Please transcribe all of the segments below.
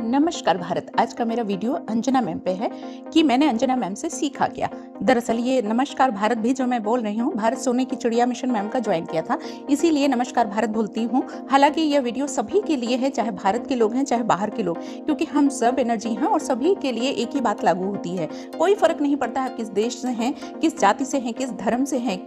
नमस्कार भारत। आज का मेरा वीडियो अंजना मैम पे है कि मैंने अंजना मैम से सीखा क्या। दरअसल ये नमस्कार भारत भी जो मैं बोल रही हूँ, भारत सोने की चिड़िया मिशन मैम का ज्वाइन किया था, इसीलिए नमस्कार भारत बोलती हूँ। हालांकि यह वीडियो सभी के लिए है, चाहे भारत के लोग हैं चाहे बाहर के लोग, क्योंकि हम सब एनर्जी हैं और सभी के लिए एक ही बात लागू होती है। कोई फर्क नहीं पड़ता है किस देश से हैं, किस जाति से हैं, किस धर्म से हैं,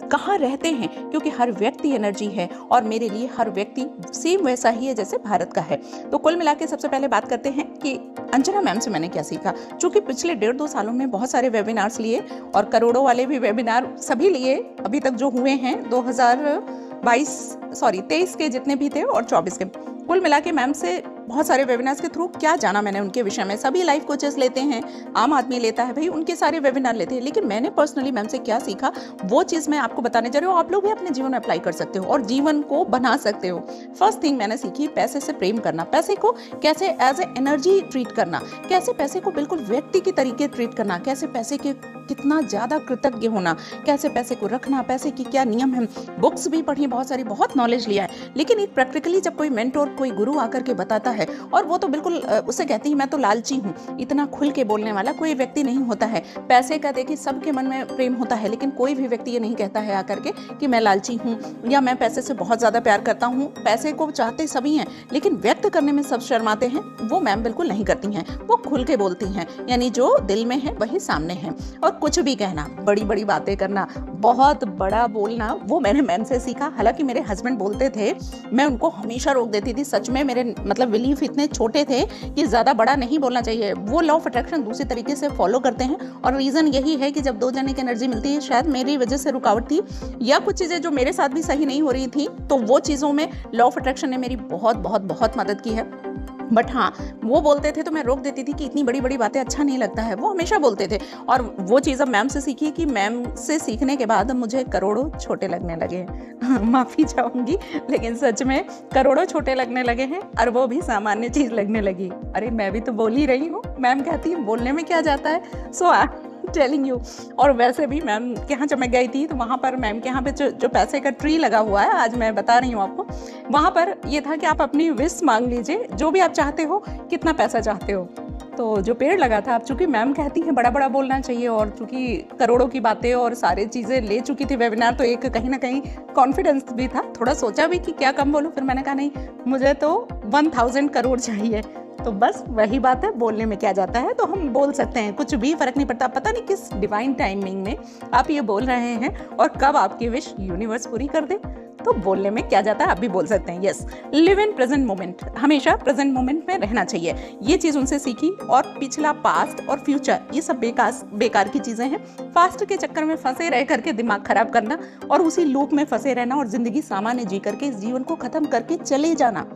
कहाँ रहते हैं, क्योंकि हर व्यक्ति एनर्जी है और मेरे लिए हर व्यक्ति सेम वैसा ही है जैसे भारत का है। तो कुल मिला के सबसे पहले बात करते हैं कि अंजना मैम से मैंने क्या सीखा। चूंकि पिछले 1.5-2 सालों में बहुत सारे वेबिनार्स लिए और करोड़ों वाले भी वेबिनार सभी लिए अभी तक जो हुए हैं 23 के जितने भी थे और 24 के, कुल मिला के मैम से बहुत सारे वेबिनार्स के थ्रू क्या जाना मैंने उनके विषय में। सभी लाइफ कोचेस लेते हैं, आम आदमी लेता है भाई, उनके सारे वेबिनार लेते हैं, लेकिन मैंने पर्सनली मैम से क्या सीखा वो चीज़ मैं आपको बताने जा रही हूँ। आप लोग भी अपने जीवन में अप्लाई कर सकते हो और जीवन को बना सकते हो। फर्स्ट थिंग मैंने सीखी, पैसे से प्रेम करना, पैसे को कैसे एज ए एनर्जी ट्रीट करना, कैसे पैसे को बिल्कुल व्यक्ति की तरीके ट्रीट करना, कैसे पैसे के कितना ज़्यादा कृतज्ञ होना, कैसे पैसे को रखना, पैसे की क्या नियम है। बुक्स भी पढ़ी बहुत सारी, बहुत नॉलेज लिया है, लेकिन एक प्रैक्टिकली जब कोई मेंटोर कोई गुरु आकर के बताता है, और वो तो बिल्कुल उसे कहती है मैं तो लालची हूँ, इतना खुल के बोलने वाला कोई व्यक्ति नहीं होता है। पैसे का देखिए सबके मन में प्रेम होता है, लेकिन कोई भी व्यक्ति ये नहीं कहता है आकर के कि मैं लालची हूँ या मैं पैसे से बहुत ज़्यादा प्यार करता हूँ। पैसे को चाहते सभी हैं, लेकिन व्यक्त करने में सब शर्माते हैं। वो मैम बिल्कुल नहीं करती हैं, वो खुल के बोलती हैं, यानी जो दिल में है वही सामने है। और कुछ भी कहना, बड़ी बड़ी बातें करना, बहुत बड़ा बोलना, वो मैंने मैम से सीखा। हालांकि मेरे हस्बैंड बोलते थे, मैं उनको हमेशा रोक देती थी। सच में मेरे मतलब बिलीफ इतने छोटे थे कि ज़्यादा बड़ा नहीं बोलना चाहिए। वो लॉ ऑफ अट्रैक्शन दूसरी तरीके से फॉलो करते हैं और रीज़न यही है कि जब दो जने की एनर्जी मिलती है, शायद मेरी वजह से रुकावट थी या कुछ चीज़ें जो मेरे साथ भी सही नहीं हो रही थी, तो वो चीज़ों में लॉ ऑफ अट्रैक्शन ने मेरी बहुत बहुत बहुत मदद की है। बट हाँ, वो बोलते थे तो मैं रोक देती थी कि इतनी बड़ी बड़ी बातें अच्छा नहीं लगता है। वो हमेशा बोलते थे और वो चीज़ अब मैम से सीखी कि मैम से सीखने के बाद मुझे करोड़ों छोटे लगने लगे। माफ़ी चाहूँगी, लेकिन सच में करोड़ों छोटे लगने लगे हैं और वो भी सामान्य चीज़ लगने लगी। अरे मैं भी तो बोल ही रही हूँ, मैम कहती है बोलने में क्या जाता है। सो टेलिंग यू। और वैसे भी मैम के यहाँ जब मैं गई थी तो वहाँ पर मैम के यहाँ पे जो पैसे का ट्री लगा हुआ है, आज मैं बता रही हूँ आपको, वहाँ पर ये था कि आप अपनी विश मांग लीजिए, जो भी आप चाहते हो, कितना पैसा चाहते हो। तो जो पेड़ लगा था, अब चूंकि मैम कहती हैं बड़ा बड़ा बोलना चाहिए और चूंकि करोड़ों की बातें और सारी चीज़ें ले चुकी थी वेबिनार, तो एक कहीं ना कहीं कॉन्फिडेंस भी था। थोड़ा सोचा भी कि क्या कम बोलूँ, फिर मैंने कहा नहीं, मुझे तो 1000 करोड़ चाहिए। तो बस वही बात है, बोलने में क्या जाता है, तो हम बोल सकते हैं, कुछ भी फर्क नहीं पड़ता। पता नहीं किस डिवाइन टाइमिंग में आप ये बोल रहे हैं और कब आपकी विश यूनिवर्स पूरी कर दे, तो बोलने में क्या जाता है, आप भी बोल सकते हैं। Yes, live in present moment, हमेशा प्रेजेंट मोमेंट में रहना चाहिए। ये चीज़ उनसे सीखी। और पिछला, पास्ट और फ्यूचर, ये सब बेकार की चीज़ें हैं। पास्ट के चक्कर में फंसे रह करके दिमाग खराब करना और उसी लूप में फंसे रहना और जिंदगी सामान्य जी करके इस जीवन को खत्म करके चले जाना।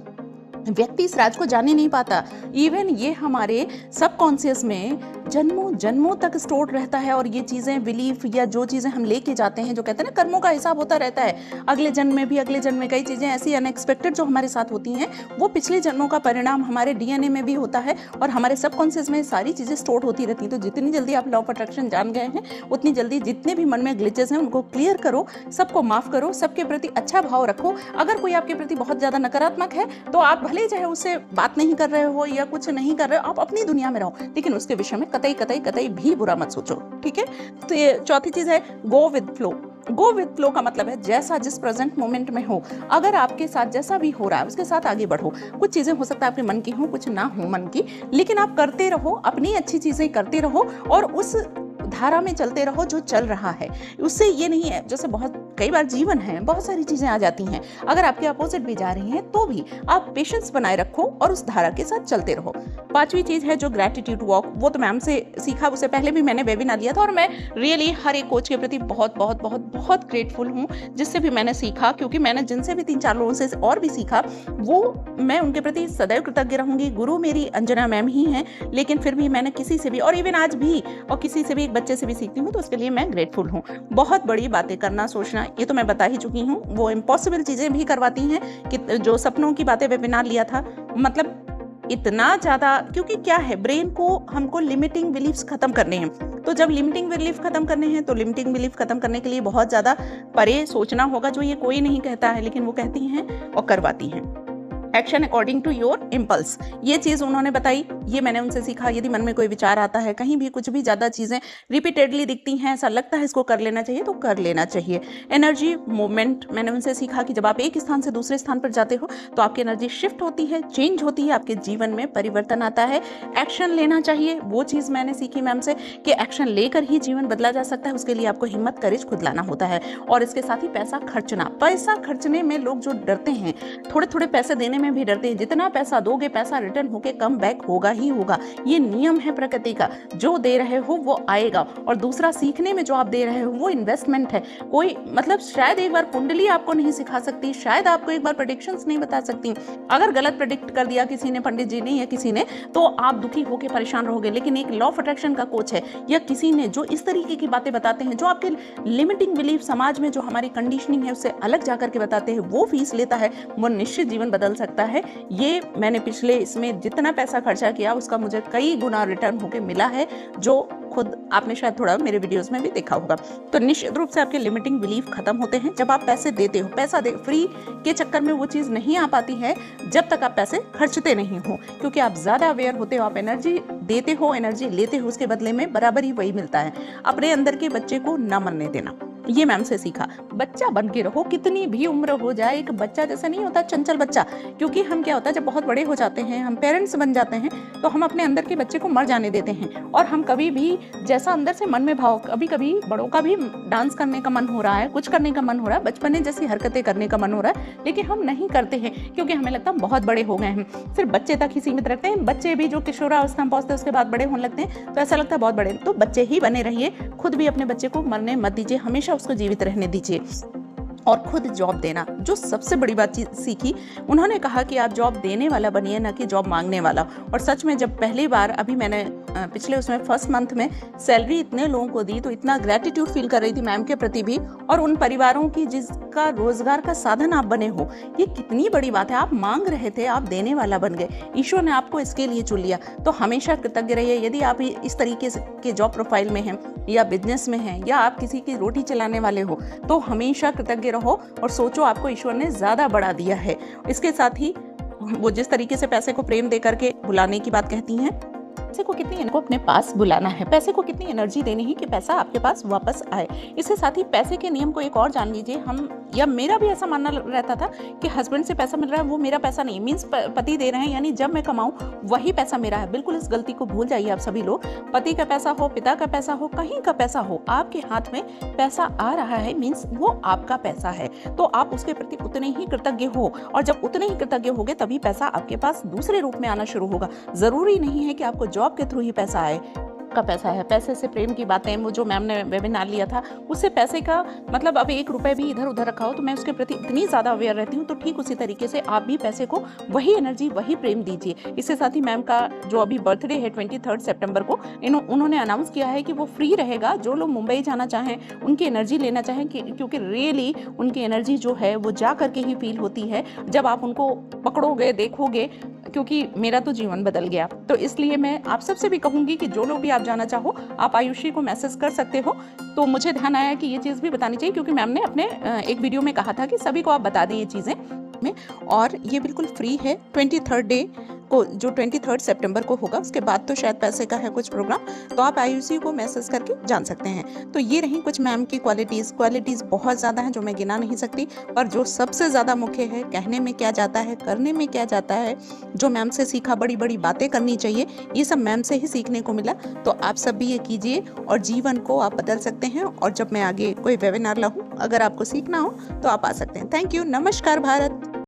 व्यक्ति इस राज को जान ही नहीं पाता। इवन ये हमारे सबकॉन्शियस में जन्मों जन्मों तक स्टोर रहता है और ये चीज़ें बिलीफ या जो चीज़ें हम लेके जाते हैं, जो कहते हैं ना कर्मों का हिसाब होता रहता है, अगले जन्म में भी, अगले जन्म में कई चीज़ें ऐसी अनएक्सपेक्टेड जो हमारे साथ होती हैं, वो पिछले जन्मों का परिणाम हमारे डीएनए में भी होता है और हमारे सबकॉन्शियस में सारी चीज़ें स्टोर होती रहती हैं। तो जितनी जल्दी आप लॉ ऑफ अट्रैक्शन जान गए हैं, उतनी जल्दी जितने भी मन में ग्लिचेस हैं उनको क्लियर करो, सबको माफ़ करो, सबके प्रति अच्छा भाव रखो। अगर कोई आपके प्रति बहुत ज़्यादा नकारात्मक है तो आप भले चाहे उससे बात नहीं कर रहे हो या कुछ नहीं कर रहे हो, आप अपनी दुनिया में रहो, लेकिन उसके विषय में कतई कतई कतई भी बुरा मत सोचो, ठीक है। तो ये चौथी चीज है, go with flow. Go with flow का मतलब है जैसा जिस प्रेजेंट मोमेंट में हो, अगर आपके साथ जैसा भी हो रहा है उसके साथ आगे बढ़ो। कुछ चीजें हो सकता है आपके मन की हो, कुछ ना हो मन की, लेकिन आप करते रहो, अपनी अच्छी चीजें करते रहो और उस धारा में चलते रहो जो चल रहा है। उससे ये नहीं है, जैसे बहुत कई बार जीवन है, बहुत सारी चीजें आ जाती हैं, अगर आपके अपोजिट भी जा रही हैं तो भी आप पेशेंस बनाए रखो और उस धारा के साथ चलते रहो। पांचवी चीज है जो ग्रेटिट्यूड वॉक, वो तो मैम से सीखा, उससे पहले भी मैंने वेबिनार लिया था और मैं रियली हर एक कोच के प्रति बहुत बहुत बहुत बहुत ग्रेटफुल हूँ जिससे भी मैंने सीखा, क्योंकि मैंने जिनसे भी 3-4 लोगों से और भी सीखा, वो मैं उनके प्रति सदैव कृतज्ञ रहूंगी। गुरु मेरी अंजना मैम ही हैं, लेकिन फिर भी मैंने किसी से भी, और इवन आज भी, और किसी से भी, एक बच्चे से भी सीखती हूँ, तो उसके लिए मैं ग्रेटफुल हूँ। बहुत बड़ी बातें करना, सोचना, ये तो मैं बता ही चुकी हूँ। वो इम्पॉसिबल चीजें भी करवाती हैं कि जो सपनों की बातें वेबिनार लिया था, मतलब इतना ज़्यादा, क्योंकि क्या है, ब्रेन को हमको लिमिटिंग बिलीफ्स खत्म करने हैं। तो जब लिमिटिंग बिलीफ खत्म करने हैं, तो लिमिटिंग बिलीफ खत्म करने के लिए बहुत ज़्यादा परे सोचना होगा, जो ये कोई नहीं कहता है, लेकिन वो कहती हैं और करवाती हैं। Action according to your impulse, ये चीज़ उन्होंने बताई, ये मैंने उनसे सीखा। यदि मन में कोई विचार आता है, कहीं भी कुछ भी ज़्यादा चीज़ें रिपीटेडली दिखती हैं, ऐसा लगता है इसको कर लेना चाहिए तो कर लेना चाहिए। एनर्जी मूवमेंट मैंने उनसे सीखा कि जब आप एक स्थान से दूसरे स्थान पर जाते हो तो आपकी एनर्जी शिफ्ट होती है, चेंज होती है, आपके जीवन में परिवर्तन आता है। एक्शन लेना चाहिए, वो चीज़ मैंने सीखी मैम से कि एक्शन लेकर ही जीवन बदला जा सकता है। उसके लिए आपको हिम्मत, करेज खुद लाना होता है। और इसके साथ ही पैसा खर्चना, पैसा खर्चने में लोग जो डरते हैं, थोड़े थोड़े पैसे देने में भी डरते हैं। जितना पैसा दोगे पैसा रिटर्न होके कम बैक होगा ही होगा, ये नियम है प्रकृति का। जो दे रहे हो वो आएगा। और दूसरा, सीखने में जो आप दे रहे हो वो इन्वेस्टमेंट है। कोई मतलब शायद एक बार कुंडली आपको नहीं सिखा सकती, शायद आपको एक बार प्रेडिक्शंस नहीं बता सकती। अगर गलत प्रेडिक्ट कर दिया किसी ने, पंडित जी ने या किसी ने, तो आप दुखी होकर परेशान रहोगे। लेकिन एक लॉ ऑफ अट्रैक्शन का कोच है या किसी ने जो इस तरीके की बातें बताते हैं, जो आपके लिमिटिंग बिलीफ, समाज में जो हमारी कंडीशनिंग है उससे अलग जाकर के बताते हैं, वो फीस लेता है, वो निश्चित जीवन बदल सकता है। ये मैंने पिछले इसमें जितना पैसा खर्चा किया उसका मुझे कई गुना रिटर्न होके मिला है, जो खुद आपने शायद थोड़ा मेरे वीडियोस में भी देखा होगा। तो निश्चित रूप से आपके लिमिटिंग बिलीफ खत्म होते हैं जब आप पैसे देते हो। पैसा दे फ्री के चक्कर में वो चीज़ नहीं आ पाती है जब तक आप पैसे खर्चते नहीं हो, क्योंकि आप ज़्यादा अवेयर होते हो। आप एनर्जी देते हो, एनर्जी लेते हो, उसके बदले में बराबर ही वही मिलता है। अपने अंदर के बच्चे को न मरने देना, ये मैम से सीखा। बच्चा बन के रहो, कितनी भी उम्र हो जाए। एक बच्चा जैसा नहीं होता चंचल बच्चा, क्योंकि हम क्या होता है जब बहुत बड़े हो जाते हैं, हम पेरेंट्स बन जाते हैं, तो हम अपने अंदर के बच्चे को मर जाने देते हैं। और हम कभी भी जैसा अंदर से मन में भाव, कभी कभी बड़ों का भी डांस करने का मन हो रहा है, कुछ करने का मन हो रहा है, बचपने जैसी हरकतें करने का मन हो रहा है, लेकिन हम नहीं करते हैं क्योंकि हमें लगता है हम बहुत बड़े हो गए हैं। सिर्फ बच्चे तक ही सीमित रखते हैं। बच्चे भी जो किशोरावस्था में पहुंचते हैं उसके बाद बड़े होने लगते हैं, तो ऐसा लगता है बहुत बड़े। तो बच्चे ही बने रहिए, खुद भी अपने बच्चे को मरने मत दीजिए, हमेशा उसको जीवित रहने दीजिए। और खुद जॉब देना, जो सबसे बड़ी बात सीखी, उन्होंने कहा कि आप जॉब देने वाला बनिए, ना कि जॉब मांगने वाला। और सच में जब पहली बार, अभी मैंने पिछले उसमें फर्स्ट मंथ में सैलरी इतने लोगों को दी, तो इतना ग्रेटिट्यूड फील कर रही थी मैम के प्रति भी, और उन परिवारों की जिसका रोजगार का साधन आप बने हो। ये कितनी बड़ी बात है। आप मांग रहे थे, आप देने वाला बन गए। ईश्वर ने आपको इसके लिए चुन लिया, तो हमेशा कृतज्ञ रहिए। यदि आप इस तरीके के जॉब प्रोफाइल में हैं या बिजनेस में हैं या आप किसी की रोटी चलाने वाले हो, तो हमेशा कृतज्ञ रहो और सोचो आपको ईश्वर ने ज़्यादा बढ़ा दिया है। इसके साथ ही वो जिस तरीके से पैसे को प्रेम दे करके बुलाने की बात कहती हैं, पैसे को कितनी इनको अपने पास बुलाना है, पैसे को कितनी एनर्जी देनी है कि पैसा आपके पास वापस आए। इसके साथ ही पैसे के नियम को एक और जान लीजिए। हम या मेरा भी ऐसा मानना रहता था कि हस्बैंड से पैसा मिल रहा है वो मेरा पैसा नहीं, मीन्स पति दे रहे हैं, यानी जब मैं कमाऊं वही पैसा मेरा है। बिल्कुल इस गलती को भूल जाइए आप सभी लोग। पति का पैसा हो, पिता का पैसा हो, कहीं का पैसा हो, आपके हाथ में पैसा आ रहा है, मीन्स वो आपका पैसा है, तो आप उसके प्रति उतने ही कृतज्ञ हो। और जब उतने ही कृतज्ञ होगे तभी पैसा आपके पास दूसरे रूप में आना शुरू होगा। जरूरी नहीं है कि आपको जॉब के थ्रू ही पैसा आए। का पैसा है, पैसे से प्रेम की बातें, वो जो मैम ने वेबिनार लिया था उससे पैसे का मतलब, अब 1 रुपए भी इधर उधर रखा हो तो मैं उसके प्रति इतनी ज़्यादा अवेयर रहती हूँ। तो ठीक उसी तरीके से आप भी पैसे को वही एनर्जी, वही प्रेम दीजिए। इसके साथ ही मैम का जो अभी बर्थडे है 23 सितंबर को, उन्होंने अनाउंस किया है कि वो फ्री रहेगा। जो लोग मुंबई जाना चाहें, उनकी एनर्जी लेना चाहें, क्योंकि रियली उनकी एनर्जी जो है वो जा करके ही फील होती है जब आप उनको पकड़ोगे, देखोगे, क्योंकि मेरा तो जीवन बदल गया। तो इसलिए मैं आप सबसे भी कहूँगी कि जो लोग भी आप जाना चाहो, आप आयुषी को मैसेज कर सकते हो। तो मुझे ध्यान आया कि ये चीज़ भी बतानी चाहिए, क्योंकि मैम ने अपने एक वीडियो में कहा था कि सभी को आप बता दें ये चीज़ें में। और ये बिल्कुल फ्री है। 23 डे को, जो 23 सितंबर को होगा, उसके बाद तो शायद पैसे का है कुछ प्रोग्राम, तो आप आयुषी को मैसेज करके जान सकते हैं। तो ये रही कुछ मैम की क्वालिटीज़ बहुत ज़्यादा हैं जो मैं गिना नहीं सकती, पर जो सबसे ज़्यादा मुख्य है, कहने में क्या जाता है, करने में क्या जाता है, जो मैम से सीखा, बड़ी बड़ी बातें करनी चाहिए, ये सब मैम से ही सीखने को मिला। तो आप सब भी ये कीजिए और जीवन को आप बदल सकते हैं। और जब मैं आगे कोई वेबिनार लाऊं, अगर आपको सीखना हो तो आप आ सकते हैं। Thank you. नमस्कार भारत।